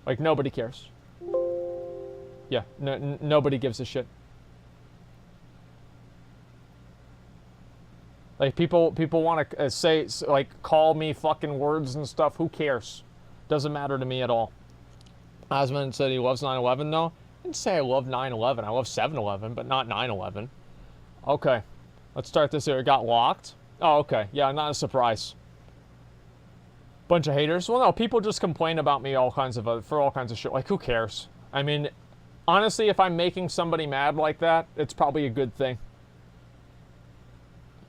Like, nobody cares. Yeah, nobody gives a shit. Like, people want to say, like, call me fucking words and stuff. Who cares? Doesn't matter to me at all. Osmond said he loves 9/11, though. I didn't say I love 9/11. I love 7/11, but not 9/11. Okay. Let's start this here. It got locked? Oh, okay. Yeah, not a surprise. Bunch of haters. Well, no, people just complain about me for all kinds of shit. Like, who cares? I mean, honestly, if I'm making somebody mad like that, it's probably a good thing.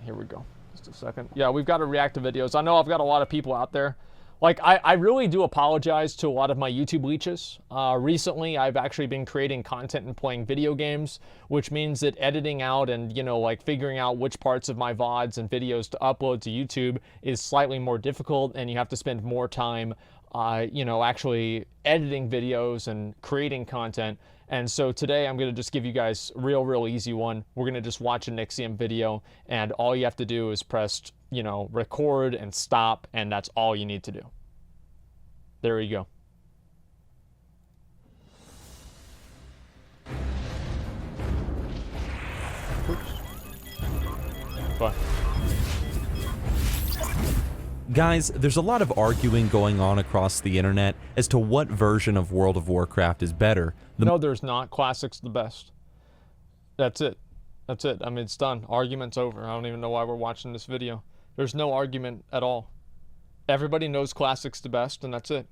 Here we go. Just a second. Yeah, we've got to react to videos. I know I've got a lot of people out there. Like, I really do apologize to a lot of my YouTube leeches. Recently, I've actually been creating content and playing video games, which means that editing out and, you know, like figuring out which parts of my VODs and videos to upload to YouTube is slightly more difficult, and you have to spend more time, you know, actually editing videos and creating content. And so today I'm going to just give you guys a real easy one. We're going to just watch a Nixxiom video, and all you have to do is press, you know, record and stop, and that's all you need to do. There you go. Oops. Fine. Guys, there's a lot of arguing going on across the internet as to what version of World of Warcraft is better. No, there's not. Classic's the best. That's it. That's it. I mean, it's done. Argument's over. I don't even know why we're watching this video. There's no argument at all. Everybody knows Classic's the best, and that's it.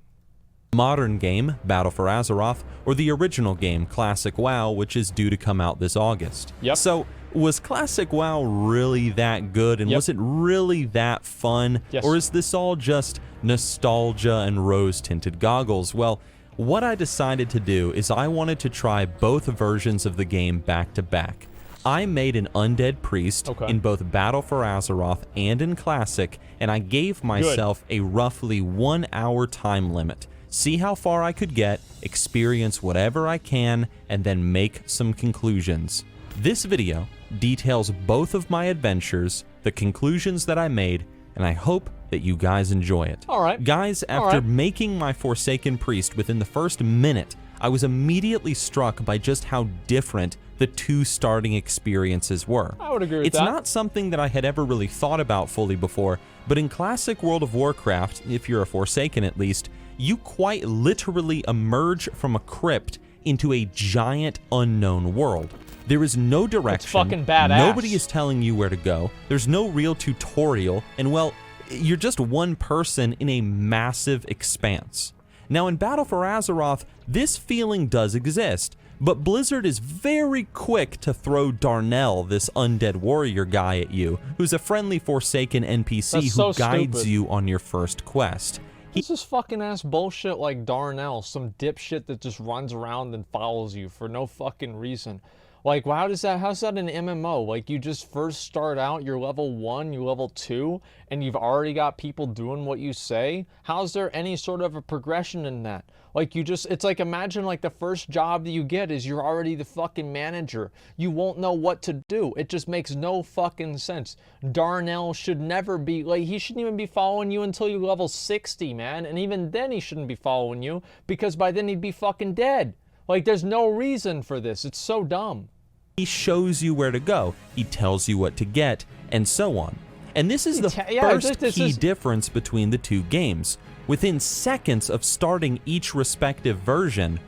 Modern game, Battle for Azeroth, or the original game, Classic WoW, which is due to come out this August. Yep. So, was Classic WoW really that good, and was it really that fun? Yes. Or is this all just nostalgia and rose-tinted goggles? Well, what I decided to do is I wanted to try both versions of the game back to back. I made an undead priest in both Battle for Azeroth and in Classic, and I gave myself a roughly 1 hour time limit. See how far I could get, experience whatever I can, and then make some conclusions. This video details both of my adventures, the conclusions that I made, and I hope that you guys enjoy it. Alright. Guys, after making my Forsaken Priest within the first minute, I was immediately struck by just how different the two starting experiences were. I would agree with that. It's not something that I had ever really thought about fully before, but in classic World of Warcraft, if you're a Forsaken at least, you quite literally emerge from a crypt into a giant unknown world. There is no direction. It's fucking badass. Nobody is telling you where to go. There's no real tutorial, and well, you're just one person in a massive expanse. Now in Battle for Azeroth, this feeling does exist, but Blizzard is very quick to throw Darnell, this undead warrior guy, at you, who's a friendly Forsaken NPC who guides you on your first quest. This is fucking ass bullshit like Darnell, some dipshit that just runs around and follows you for no fucking reason. Like, how's that an MMO? Like, you just first start out, you're level 1, you're level 2, and you've already got people doing what you say? How's there any sort of a progression in that? Like, it's like, imagine like the first job that you get is you're already the fucking manager. You won't know what to do. It just makes no fucking sense. Darnell should never be, like, he shouldn't even be following you until you level 60, man. And even then he shouldn't be following you, because by then he'd be fucking dead. Like, there's no reason for this. It's so dumb. He shows you where to go, he tells you what to get, and so on. And this is the first key difference between the two games. Within seconds of starting each respective version,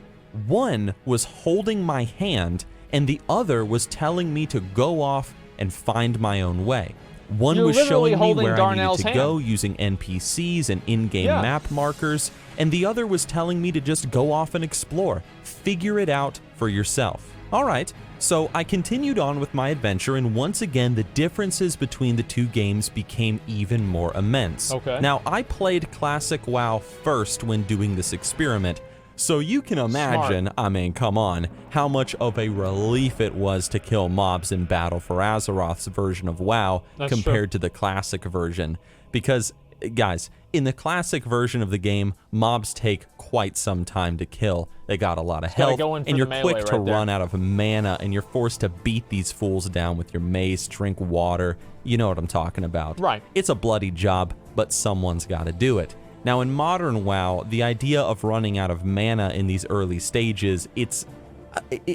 one was holding my hand, and the other was telling me to go off and find my own way. One was showing me where I needed to go using NPCs and in-game map markers, and the other was telling me to just go off and explore. Figure it out for yourself. Alright, so I continued on with my adventure, and once again the differences between the two games became even more immense. Now, I played Classic WoW first when doing this experiment, so you can imagine, I mean, come on, how much of a relief it was to kill mobs in Battle for Azeroth's version of WoW compared to the Classic version. Because, guys, in the Classic version of the game, mobs take quite some time to kill. They got a lot of health, and you're quick to run out of mana, and you're forced to beat these fools down with your mace, drink water. You know what I'm talking about. Right. It's a bloody job, but someone's got to do it. Now in modern WoW, the idea of running out of mana in these early stages, it's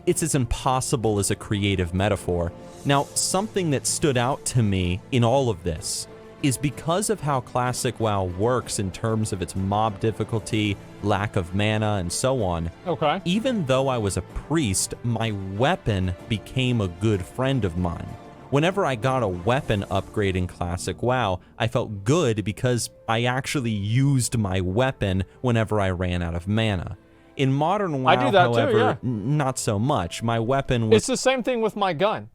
as impossible as a creative metaphor. Now, something that stood out to me in all of this is because of how Classic WoW works in terms of its mob difficulty, lack of mana, and so on. Okay. Even though I was a priest, my weapon became a good friend of mine. Whenever I got a weapon upgrade in Classic WoW, I felt good because I actually used my weapon whenever I ran out of mana. In modern WoW, I do that however, too, yeah. Not so much. My weapon was... It's the same thing with my gun.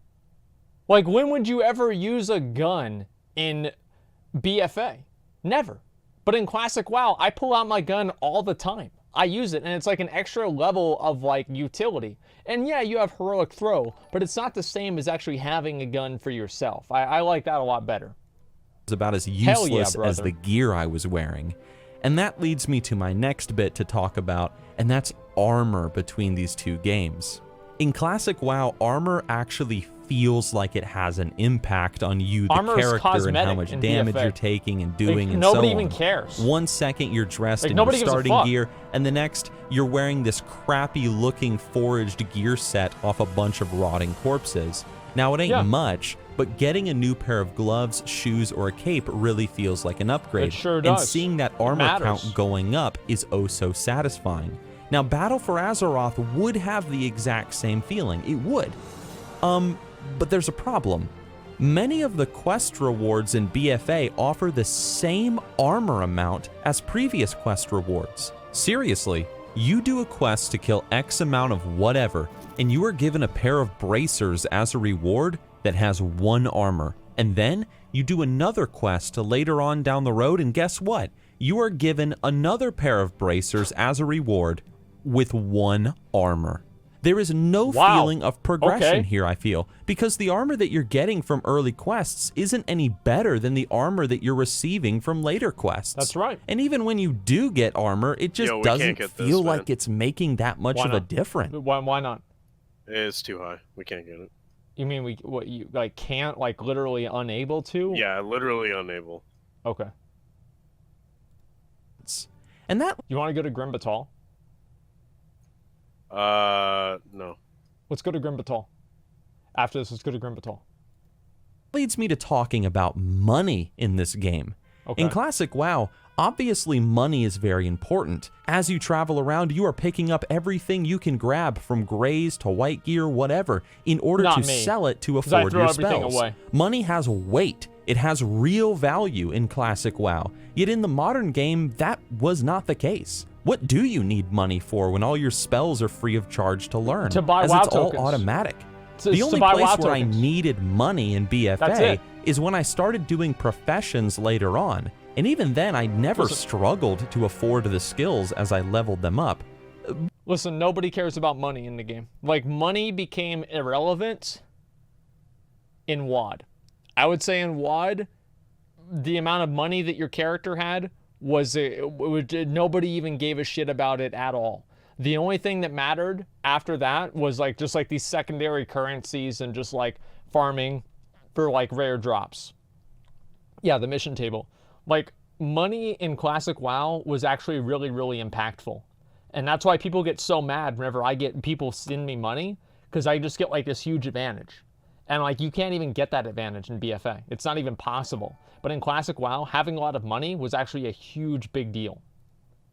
Like, when would you ever use a gun in BFA? Never. But in Classic WoW, I pull out my gun all the time. I use it, and it's like an extra level of, like, utility. And yeah, you have Heroic Throw, but it's not the same as actually having a gun for yourself. I like that a lot better. It's about as useless as the gear I was wearing. And that leads me to my next bit to talk about, and that's armor between these two games. In Classic WoW, armor actually feels like it has an impact on you, the character, and how much damage you're taking and doing, and so on. Nobody even cares. 1 second you're dressed in your starting gear, and the next you're wearing this crappy-looking foraged gear set off a bunch of rotting corpses. Now, it ain't much, but getting a new pair of gloves, shoes, or a cape really feels like an upgrade. It sure does. And seeing that armor count going up is oh so satisfying. Now, Battle for Azeroth would have the exact same feeling. It would. But there's a problem. Many of the quest rewards in BFA offer the same armor amount as previous quest rewards. Seriously, you do a quest to kill X amount of whatever, and you are given a pair of bracers as a reward that has 1 armor. And then you do another quest to later on down the road, and guess what? You are given another pair of bracers as a reward with 1 armor. There is no feeling of progression here, I feel, because the armor that you're getting from early quests isn't any better than the armor that you're receiving from later quests. That's right. And even when you do get armor, it just doesn't feel like it's making that much of a difference. Why not? It's too high. We can't get it. You mean you like can't, like literally unable to? Yeah, literally unable. Okay. And that... You want to go to Grim Batal? No. Let's go to Grim Batal. After this, let's go to Grim Batal. Leads me to talking about money in this game. Okay. In Classic WoW, obviously money is very important. As you travel around, you are picking up everything you can grab, from grays to white gear, whatever, in order to sell it to afford your spells. Money has weight. It has real value in Classic WoW. Yet in the modern game, that was not the case. What do you need money for when all your spells are free of charge to learn? To buy as WoW it's tokens. all automatic. The only place where I needed money in BFA is when I started doing professions later on. And even then, I never struggled to afford the skills as I leveled them up. Listen, nobody cares about money in the game. Like, money became irrelevant in WoD. I would say in WoD, the amount of money that your character had was nobody even gave a shit about it at all. The only thing that mattered after that was like just like these secondary currencies and just like farming for like rare drops. Yeah, the mission table. Like, money in Classic WoW was actually really, really impactful. And that's why people get so mad whenever people send me money, because I just get like this huge advantage. And like, you can't even get that advantage in BFA. It's not even possible. But in Classic WoW, having a lot of money was actually a huge big deal.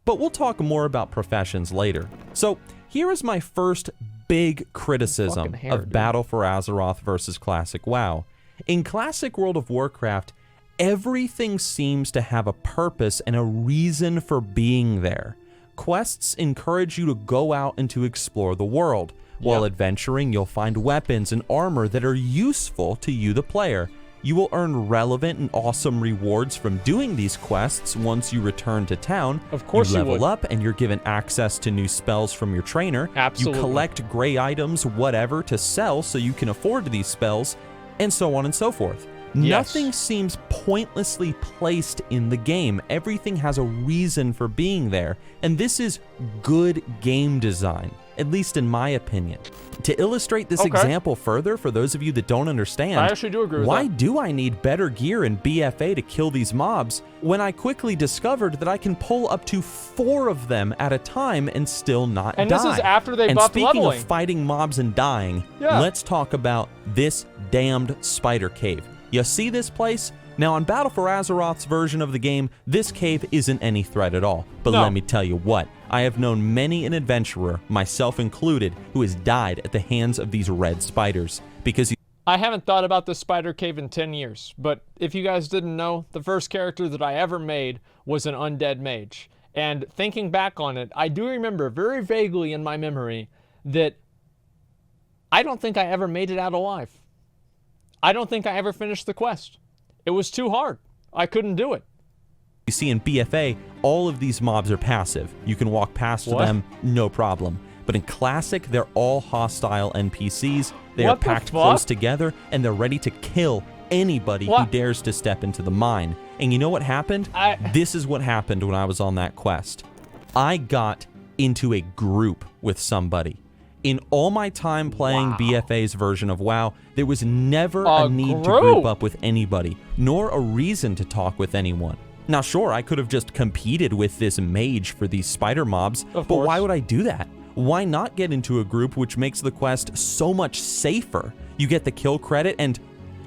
But we'll talk more about professions later. So here is my first big criticism of Battle for Azeroth versus Classic WoW. In Classic World of Warcraft, everything seems to have a purpose and a reason for being there. Quests encourage you to go out and to explore the world. While adventuring, you'll find weapons and armor that are useful to you, the player. You will earn relevant and awesome rewards from doing these quests once you return to town. Of course you level up and you're given access to new spells from your trainer. Absolutely. You collect gray items, whatever, to sell so you can afford these spells, and so on and so forth. Nothing seems pointlessly placed in the game. Everything has a reason for being there, and this is good game design, at least in my opinion. To illustrate this example further, for those of you that don't understand, I actually do agree with why that. do I need better gear in BFA to kill these mobs when I quickly discovered that I can pull up to 4 of them at a time and still not die? And this is after they and buffed speaking leveling. of fighting mobs and dying, let's talk about this damned spider cave. You see this place? Now, on Battle for Azeroth's version of the game, this cave isn't any threat at all. But let me tell you what, I have known many an adventurer, myself included, who has died at the hands of these red spiders. Because I haven't thought about the spider cave in 10 years, but if you guys didn't know, the first character that I ever made was an undead mage. And thinking back on it, I do remember very vaguely in my memory that I don't think I ever made it out alive. I don't think I ever finished the quest. It was too hard. I couldn't do it. you see in BFA, all of these mobs are passive. You can walk past them, no problem. But in Classic, they're all hostile NPCs. They are packed close together, and they're ready to kill anybody who dares to step into the mine. And you know what happened? This is what happened when I was on that quest. I got into a group with somebody. In all my time playing BFA's version of WoW, there was never a need to group up with anybody, nor a reason to talk with anyone. Now sure, I could have just competed with this mage for these spider mobs, but why would I do that? Why not get into a group which makes the quest so much safer? You get the kill credit, and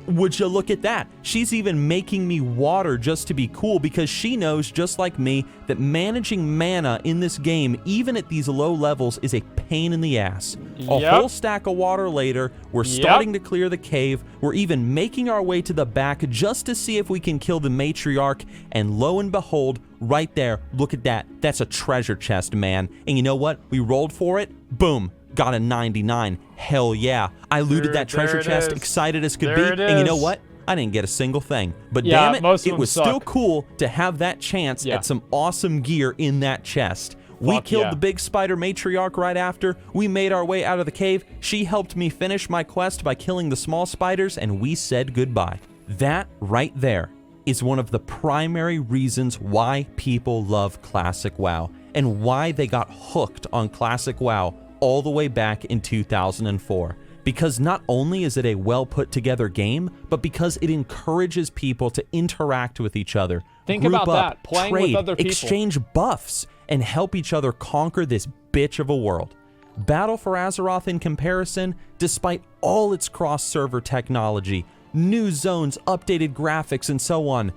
would you look at that? She's even making me water just to be cool, because she knows, just like me, that managing mana in this game, even at these low levels, is a pain in the ass. A whole stack of water later, we're starting to clear the cave. We're even making our way to the back just to see if we can kill the matriarch, and lo and behold, right there, look at that. That's a treasure chest, man. And you know what? We rolled for it. Boom. Got a 99. Hell yeah. I looted that treasure chest, excited as could be, and you know what? I didn't get a single thing. But damn it, it was still cool to have that chance at some awesome gear in that chest. We killed the big spider matriarch right after. We made our way out of the cave. She helped me finish my quest by killing the small spiders, and we said goodbye. That right there is one of the primary reasons why people love Classic WoW, and why they got hooked on Classic WoW all the way back in 2004. Because not only is it a well put together game, but because it encourages people to interact with each other, Think group about up, that, playing trade, with other people. exchange buffs, and help each other conquer this bitch of a world. Battle for Azeroth, in comparison, despite all its cross-server technology, new zones, updated graphics, and so on,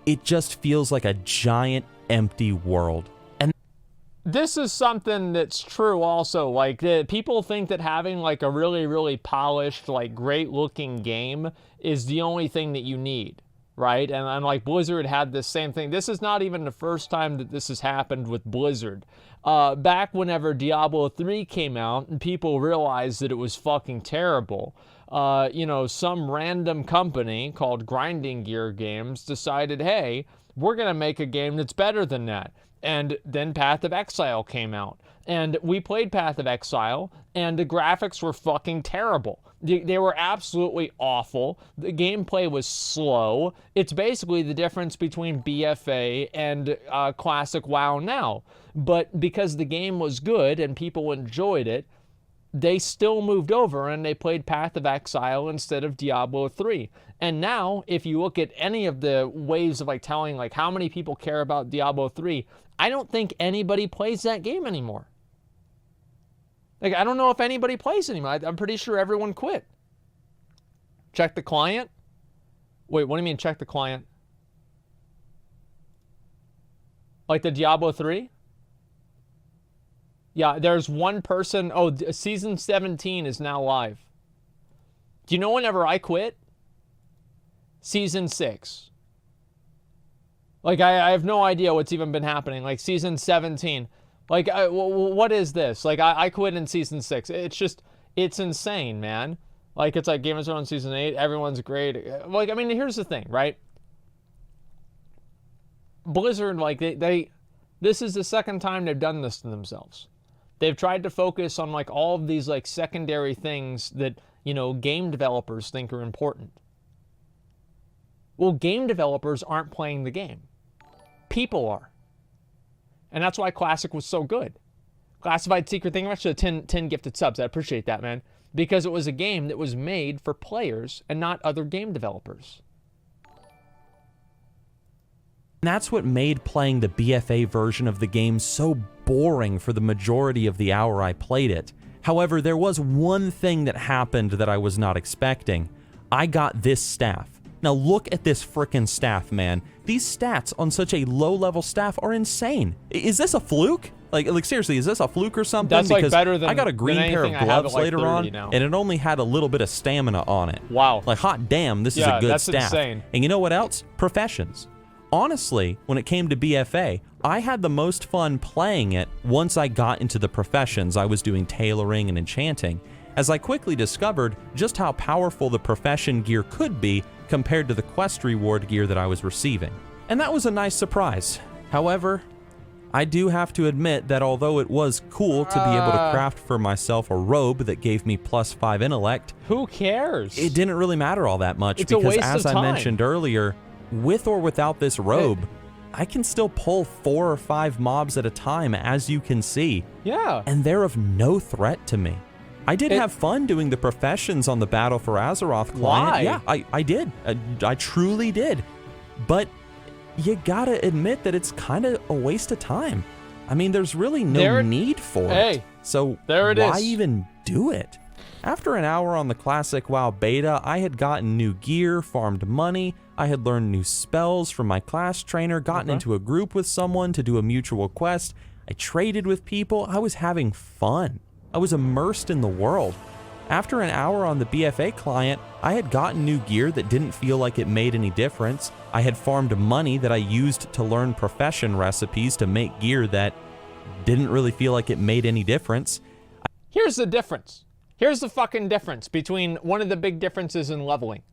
it just feels like a giant empty world. This is something that's true also. Like, people think that having like a really, really polished, like great looking game is the only thing that you need, right? And like Blizzard had this same thing. This is not even the first time that this has happened with Blizzard. Back whenever Diablo 3 came out and people realized that it was fucking terrible, you know, some random company called Grinding Gear Games decided, hey, we're going to make a game that's better than that. And then Path of Exile came out. And we played Path of Exile, and the graphics were fucking terrible. They were absolutely awful. The gameplay was slow. It's basically the difference between BFA and Classic WoW now. But because the game was good and people enjoyed it, they still moved over and they played Path of Exile instead of Diablo 3. And now, if you look at any of the ways of like telling like how many people care about Diablo 3, I don't think anybody plays that game anymore. Like, I don't know if anybody plays anymore. I'm pretty sure everyone quit. Check the client? Wait, what do you mean check the client? Like the Diablo 3? Yeah, there's one person. Oh, season 17 is now live. Do you know whenever I quit? Season 6. Like, I have no idea what's even been happening. Like, season 17. Like, what is this? Like, I quit in season 6. It's just, it's insane, man. Like, it's like Game of Thrones season 8. Everyone's great. Like, I mean, here's the thing, right? Blizzard, like, this is the second time they've done this to themselves. They've tried to focus on, like, all of these, like, secondary things that, you know, game developers think are important. Well, game developers aren't playing the game. People are. And that's why Classic was so good. Classified Secret, thank you much for the 10 gifted subs. I appreciate that, man. Because it was a game that was made for players and not other game developers. And that's what made playing the BFA version of the game so boring for the majority of the hour I played it. However, there was one thing that happened that I was not expecting. I got this staff. Now look at this frickin' staff, man. These stats on such a low-level staff are insane. Is this a fluke? Like seriously, is this a fluke or something? That's like because better than I got a green pair of gloves later on, and it only had a little bit of stamina on it. Wow. Like, hot damn, this is a good that's staff. Insane. And you know what else? Professions. Honestly, when it came to BFA, I had the most fun playing it once I got into the professions. I was doing tailoring and enchanting, as I quickly discovered just how powerful the profession gear could be compared to the quest reward gear that I was receiving. And that was a nice surprise. However, I do have to admit that although it was cool to be able to craft for myself a robe that gave me +5 intellect, who cares? It didn't really matter all that much, it's because a waste as of time. I mentioned earlier, with or without this robe, I can still pull 4 or 5 mobs at a time, as you can see. Yeah. And they're of no threat to me. I did have fun doing the professions on the Battle for Azeroth client. Why? Yeah, I did. I truly did. But you gotta admit that it's kind of a waste of time. I mean, there's really no need for it. So why even do it? After an hour on the Classic WoW beta, I had gotten new gear, farmed money, I had learned new spells from my class trainer, gotten into a group with someone to do a mutual quest, I traded with people, I was having fun. I was immersed in the world. After an hour on the BFA client, I had gotten new gear that didn't feel like it made any difference. I had farmed money that I used to learn profession recipes to make gear that didn't really feel like it made any difference. Here's the difference. Here's the fucking difference between one of the big differences in leveling.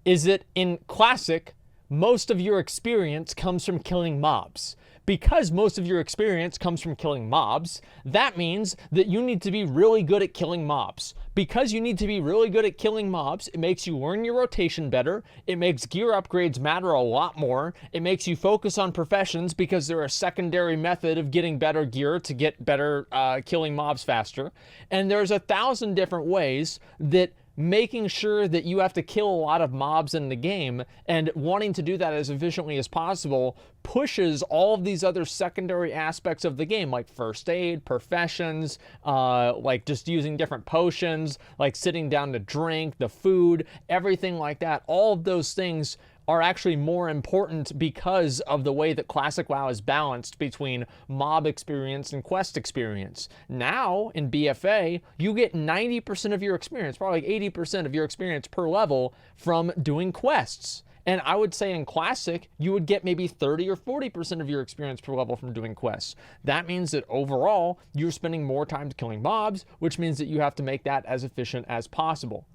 Is that in Classic, most of your experience comes from killing mobs. Because most of your experience comes from killing mobs, that means that you need to be really good at killing mobs. Because you need to be really good at killing mobs, it makes you learn your rotation better, it makes gear upgrades matter a lot more, it makes you focus on professions because they're a secondary method of getting better gear to get better killing mobs faster. And there's 1,000 different ways that making sure that you have to kill a lot of mobs in the game and wanting to do that as efficiently as possible pushes all of these other secondary aspects of the game, like first aid, professions, like just using different potions, like sitting down to drink, the food, everything like that. All of those things are actually more important because of the way that Classic WoW is balanced between mob experience and quest experience. Now, in BFA, you get 90% of your experience, probably like 80% of your experience per level from doing quests. And I would say in Classic, you would get maybe 30 or 40% of your experience per level from doing quests. That means that overall, you're spending more time killing mobs, which means that you have to make that as efficient as possible.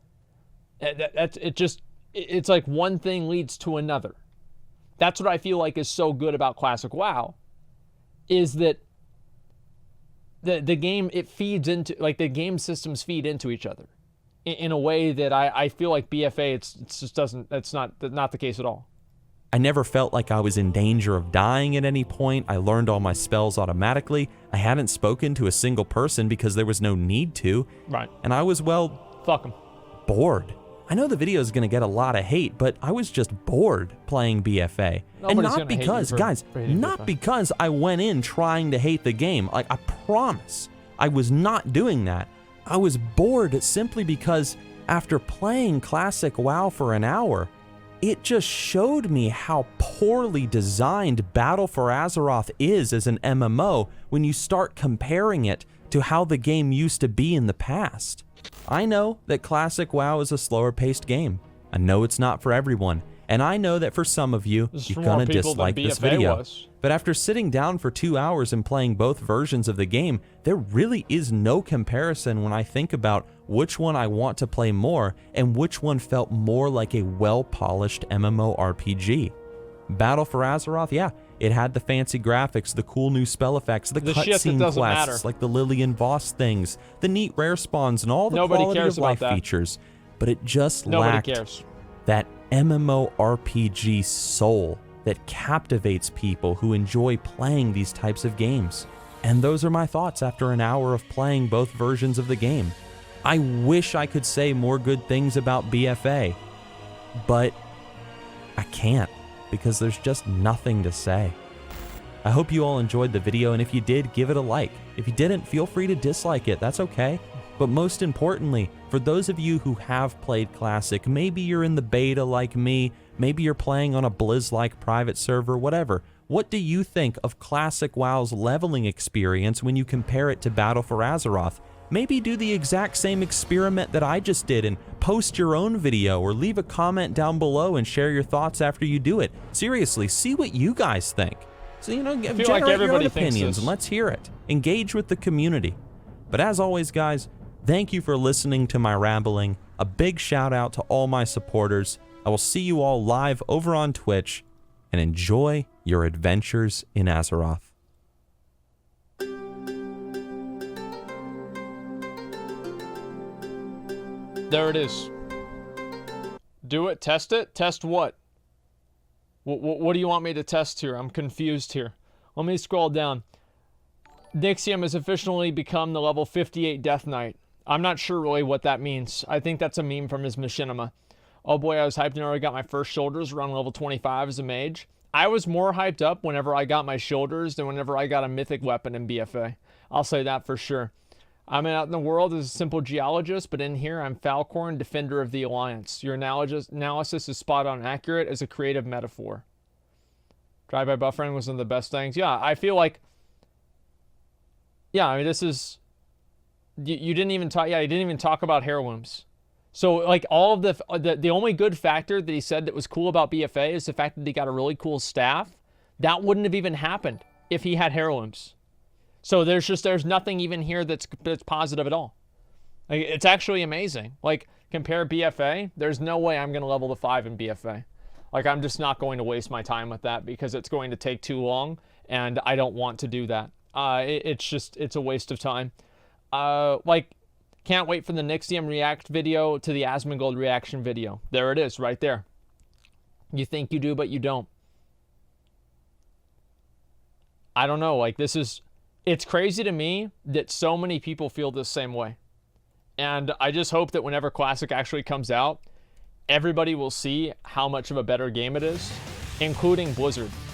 It's like one thing leads to another. That's what I feel like is so good about Classic WoW, is that the game, it feeds into, like the game systems feed into each other in a way that I feel like BFA, it's not the case at all. I never felt like I was in danger of dying at any point. I learned all my spells automatically. I hadn't spoken to a single person because there was no need to. Right. And I was, well, fuck 'em, bored. I know the video is going to get a lot of hate, but I was just bored playing BFA. Nobody's and not because, guys, not because I went in trying to hate the game. Like, I promise, I was not doing that. I was bored simply because after playing Classic WoW for an hour, it just showed me how poorly designed Battle for Azeroth is as an MMO when you start comparing it to how the game used to be in the past. I know that Classic WoW is a slower paced game. I know it's not for everyone, and I know that for some of you, you're gonna dislike this video. But after sitting down for 2 hours and playing both versions of the game, there really is no comparison when I think about which one I want to play more and which one felt more like a well-polished MMORPG. Battle for Azeroth, yeah, it had the fancy graphics, the cool new spell effects, the cutscene quests, like the Lillian Voss things, the neat rare spawns, and all the quality of life features. But it just lacked that MMORPG soul that captivates people who enjoy playing these types of games. And those are my thoughts after an hour of playing both versions of the game. I wish I could say more good things about BFA, but I can't because there's just nothing to say. I hope you all enjoyed the video, and if you did, give it a like. If you didn't, feel free to dislike it, that's okay. But most importantly, for those of you who have played Classic, maybe you're in the beta like me, maybe you're playing on a Blizz-like private server, whatever. What do you think of Classic WoW's leveling experience when you compare it to Battle for Azeroth? Maybe do the exact same experiment that I just did and post your own video, or leave a comment down below and share your thoughts after you do it. Seriously, see what you guys think. So, you know, generate your own opinions and let's hear it. Engage with the community. But as always, guys, thank you for listening to my rambling. A big shout out to all my supporters. I will see you all live over on Twitch, and enjoy your adventures in Azeroth. There it is. Do it, test it. Test what? What do you want me to test here? I'm confused here. Let me scroll down. Nixxiom has officially become the level 58 Death Knight. I'm not sure really what that means. I think that's a meme from his machinima. Oh boy, I was hyped whenever I got my first shoulders around level 25 as a mage. I was more hyped up whenever I got my shoulders than whenever I got a mythic weapon in BFA. I'll say that for sure. I'm out in the world as a simple geologist, but in here I'm Falcorn, defender of the Alliance. Your analysis is spot on accurate as a creative metaphor. Drive-by buffering was one of the best things. Yeah, I feel like... Yeah, I mean, this is... You didn't even talk... Yeah, you didn't even talk about heirlooms. So, like, all of the only good factor that he said that was cool about BFA is the fact that he got a really cool staff. That wouldn't have even happened if he had heirlooms. So there's nothing even here that's positive at all. Like, it's actually amazing. Like, compare BFA, there's no way I'm going to level to 5 in BFA. Like, I'm just not going to waste my time with that because it's going to take too long, and I don't want to do that. It's a waste of time. Like, can't wait for the Nixxiom react video to the Asmongold reaction video. There it is, right there. You think you do, but you don't. I don't know, like, it's crazy to me that so many people feel the same way. And I just hope that whenever Classic actually comes out, everybody will see how much of a better game it is, including Blizzard.